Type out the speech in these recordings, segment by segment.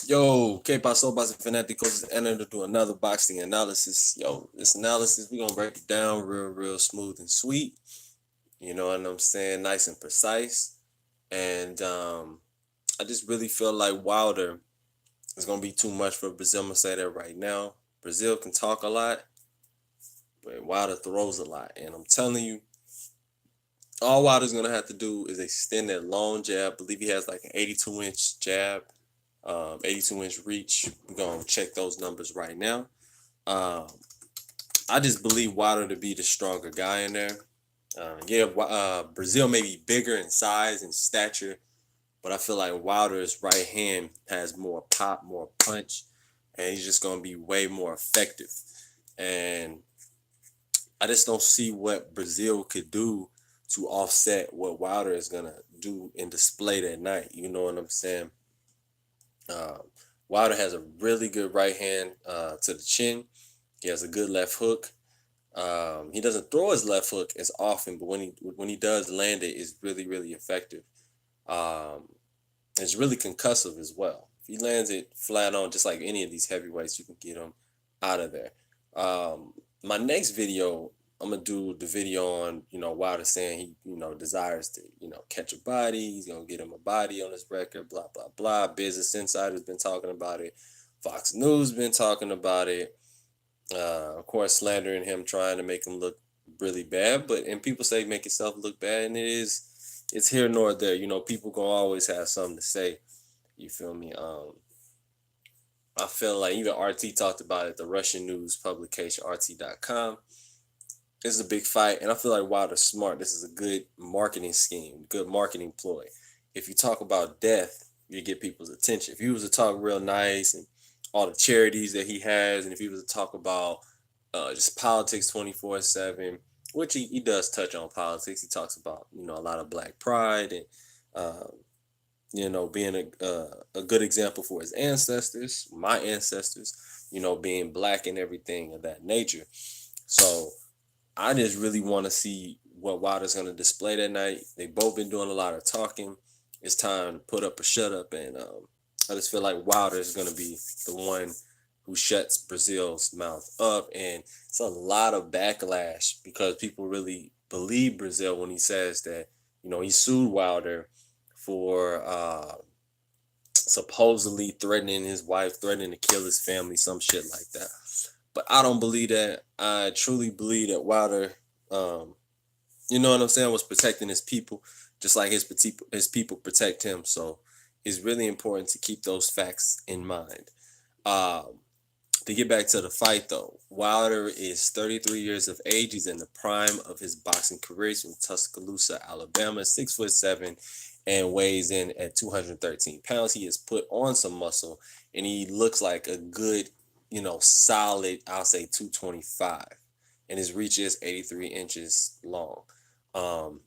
Yo, ¿qué pasó, boxing fanáticos? Entered to another boxing analysis. Yo, this analysis, we're going to break it down real smooth and sweet. You know what I'm saying? Nice and precise. And I just really feel like Wilder is going to be too much for Brazil. I'm going to say that right now. Brazil can talk a lot, but Wilder throws a lot. And I'm telling you, all Wilder's going to have to do is extend that long jab. I believe he has like an 82-inch jab, 82-inch reach. We're going to check those numbers right now. Um, I just believe Wilder to be the stronger guy in there. Breazeale may be bigger in size and stature, but I feel like Wilder's right hand has more pop, more punch, and he's just going to be way more effective. And I just don't see what Breazeale could do to offset what Wilder is going to do and display that night. You know what I'm saying? Uh, Wilder has a really good right hand to the chin. He has a good left hook. He doesn't throw his left hook as often, but when he does land it, it's really effective. Um, it's really concussive as well. If he lands it flat on, just like any of these heavyweights, you can get him out of there. My next video, I'm gonna do the video on Wilder saying he desires to catch a body. He's gonna get him a body on his record. Blah blah blah. Business Insider's been talking about it. Fox News been talking about it. Of course, slandering him, trying to make him look really bad. And people say make yourself look bad, and it's here nor there. People gonna always have something to say. You feel me? I feel like even RT talked about it. The Russian news publication RT.com. This is a big fight, and I feel like Wilder's smart. This is a good marketing scheme, good marketing ploy. If you talk about death, you get people's attention. If he was to talk real nice and all the charities that he has, and if he was to talk about just politics 24/7, which he does touch on politics. He talks about a lot of black pride and uh, being a good example for his ancestors, my ancestors, being black and everything of that nature. So I just really want to see what Wilder's going to display that night. They've both been doing a lot of talking. It's time to put up or shut up, and I just feel like Wilder is going to be the one who shuts Breazeale's mouth up, and it's a lot of backlash because people really believe Breazeale when he says that he sued Wilder for supposedly threatening his wife, threatening to kill his family, some shit like that. But I don't believe that. I truly believe that Wilder, um, you know what I'm saying, was protecting his people, just like his people protect him. So it's really important to keep those facts in mind. Um, to get back to the fight, though, Wilder is 33 years of age. He's in the prime of his boxing career. He's from Tuscaloosa, Alabama, 6'7", and weighs in at 213 pounds. He has put on some muscle, and he looks like a good, solid, I'll say 225. And his reach is 83 inches long. Um,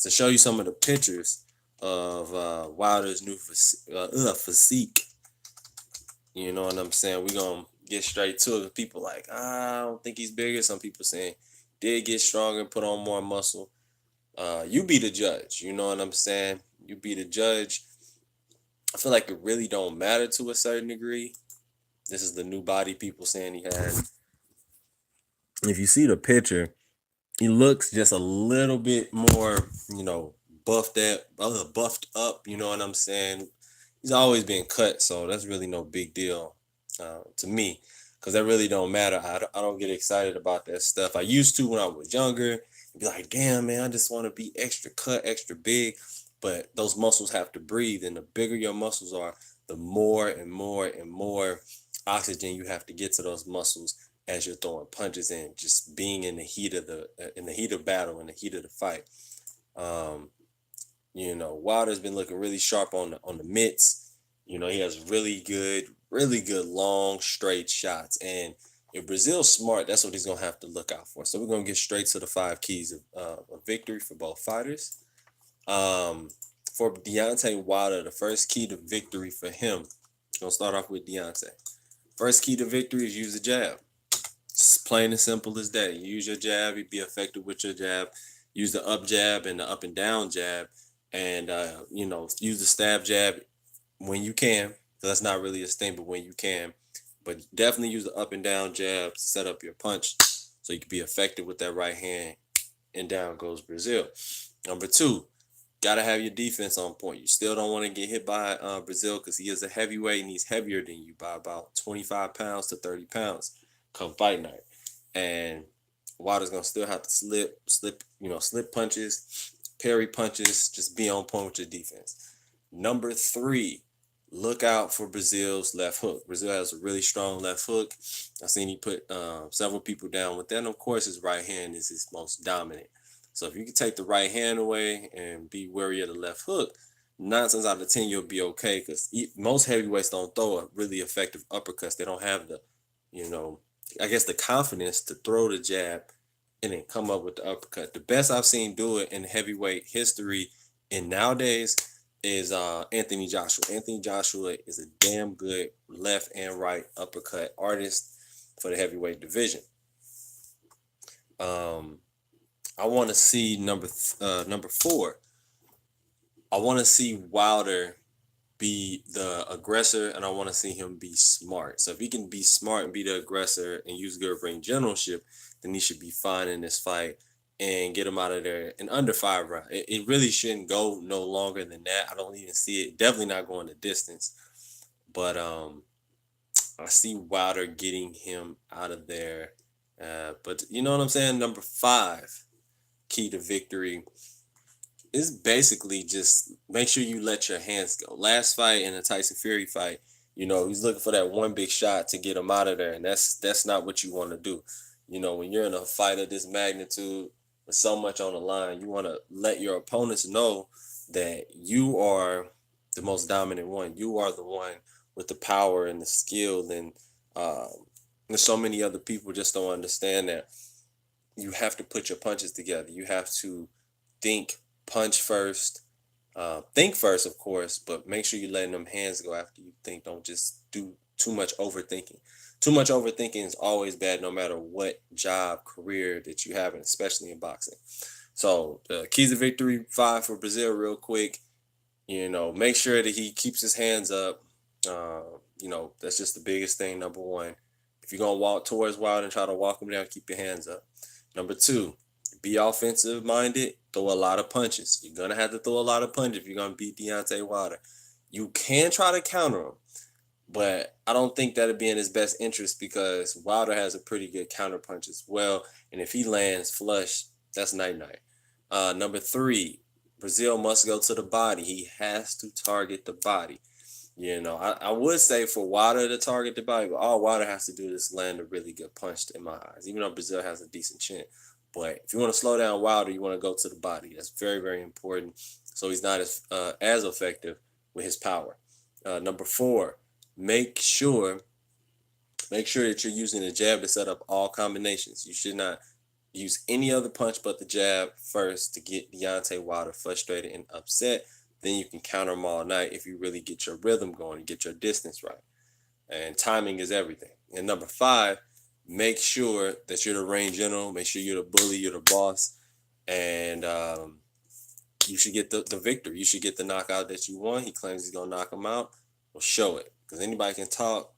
to show you some of the pictures of Wilder's new physique, you know what I'm saying? We're going to get straight to it. People like, I don't think he's bigger. Some people saying did get stronger, put on more muscle. You be the judge. You know what I'm saying? You be the judge. I feel like it really don't matter to a certain degree. This is the new body people saying he has. If you see the picture, he looks just a little bit more, buffed up. You know what I'm saying? He's always been cut, so that's really no big deal to me, because that really don't matter. I don't get excited about that stuff. I used to when I was younger. Be like, damn man, I just want to be extra cut, extra big. But those muscles have to breathe, and the bigger your muscles are, the more and more and more oxygen you have to get to those muscles as you're throwing punches and just being in the heat of battle, in the heat of the fight. Um, Wilder's been looking really sharp on the mitts. He has really good long straight shots. And if Breazeale's smart, that's what he's gonna have to look out for. So we're gonna get straight to the 5 keys of victory for both fighters. Um, for Deontay Wilder, the first key to victory for him, gonna start off with Deontay. First key to victory is use the jab. It's plain and simple as that. You use your jab, you be effective with your jab. Use the up jab and the up and down jab, and use the stab jab when you can. because that's not really a thing, but when you can. But definitely use the up and down jab to set up your punch so you can be effective with that right hand, and down goes Breazeale. Number two, gotta have your defense on point. You still don't want to get hit by Breazeale because he is a heavyweight and he's heavier than you by about 25 pounds to 30 pounds come fight night. And Wilder's gonna still have to slip punches, parry punches, just be on point with your defense. Number three, look out for Breazeale's left hook. Breazeale has a really strong left hook. I've seen he put several people down with that. And of course, his right hand is his most dominant. So if you can take the right hand away and be wary of the left hook, 9 times out of 10 you'll be okay. Because most heavyweights don't throw a really effective uppercuts. They don't have the, you know, I guess the confidence to throw the jab and then come up with the uppercut. The best I've seen do it in heavyweight history and nowadays is Anthony Joshua. Anthony Joshua is a damn good left and right uppercut artist for the heavyweight division. I want to see number four. I want to see Wilder be the aggressor, and I want to see him be smart. So if he can be smart and be the aggressor and use good ring generalship, then he should be fine in this fight and get him out of there in under 5 rounds. It really shouldn't go no longer than that. I don't even see it. Definitely not going the distance. But I see Wilder getting him out of there. But you know what I'm saying? Number 5, key to victory, is basically just make sure you let your hands go. Last fight in the Tyson Fury fight, he's looking for that one big shot to get him out of there, and that's not what you want to do. When you're in a fight of this magnitude with so much on the line, you want to let your opponents know that you are the most dominant one. You are the one with the power and the skill, and there's so many other people just don't understand that you have to put your punches together. You have to punch first, think first, of course, but make sure you're letting them hands go after you think. Don't just do too much overthinking. Too much overthinking is always bad, no matter what job, career that you have, and especially in boxing. So the keys of victory 5 for Breazeale, real quick. Make sure that he keeps his hands up. That's just the biggest thing. Number 1, if you're gonna walk towards Wilder and try to walk him down, keep your hands up. Number 2, be offensive minded. Throw a lot of punches. You're gonna have to throw a lot of punches if you're gonna beat Deontay Wilder. You can try to counter him, but I don't think that'd be in his best interest because Wilder has a pretty good counter punch as well. And if he lands flush, that's night-night. Number 3, Breazeale must go to the body. He has to target the body. I would say for Wilder to target the body, but all Wilder has to do is land a really good punch in my eyes, even though Breazeale has a decent chin. But if you want to slow down Wilder, you want to go to the body. That's very, very important. So he's not as effective with his power. Number 4, make sure that you're using the jab to set up all combinations. You should not use any other punch but the jab first to get Deontay Wilder frustrated and upset. Then you can counter him all night if you really get your rhythm going and get your distance right. And timing is everything. And number 5, make sure that you're the ring general. Make sure you're the bully, you're the boss. And you should get the victory. You should get the knockout that you want. He claims he's going to knock him out. Well, show it. Because anybody can talk,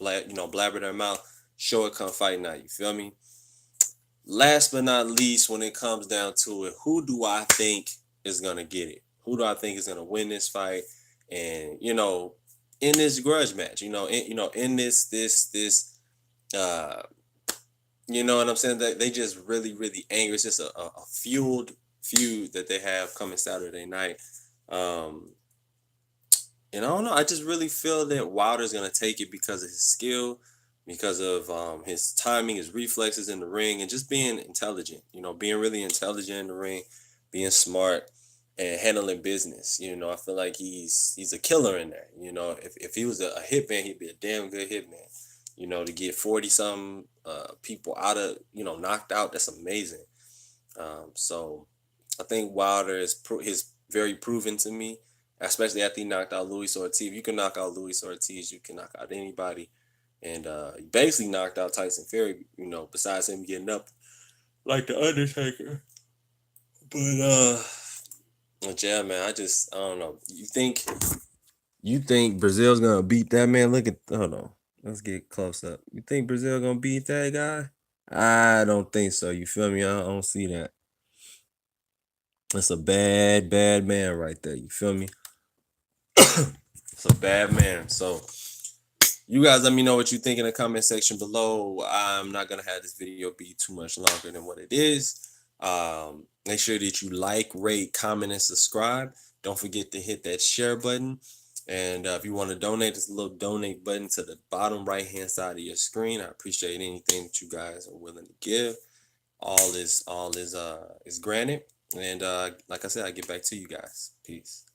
blabber their mouth. Show it come fight night. You feel me? Last but not least, when it comes down to it, who do I think is going to get it? Who do I think is going to win this fight? And, in this grudge match, in this you know what I'm saying? They just really, really angry. It's just a fueled feud that they have coming Saturday night. And I don't know. I just really feel that Wilder's going to take it because of his skill, because of his timing, his reflexes in the ring, and just being intelligent. Being really intelligent in the ring, being smart, and handling business. I feel like he's a killer in there. If he was a hitman, he'd be a damn good hitman. To get 40-something people out of, knocked out, that's amazing. So I think Wilder is very proven to me, especially after he knocked out Luis Ortiz. If you can knock out Luis Ortiz, you can knock out anybody. And he basically knocked out Tyson Fury, besides him getting up like the Undertaker. But yeah, man, I don't know. You think You think Brazil's gonna beat that man? Look at hold on. Let's get close up. You think Brazil gonna beat that guy? I don't think so. You feel me? I don't see that. That's a bad, bad man right there. You feel me? It's a bad man. So you guys let me know what you think in the comment section below. I'm not gonna have this video be too much longer than what it is. Make sure that you like, rate, comment, and subscribe. Don't forget to hit that share button. And if you want to donate, there's a little donate button to the bottom right hand side of your screen. I appreciate anything that you guys are willing to give. All is granted. And like I said, I get back to you guys. Peace.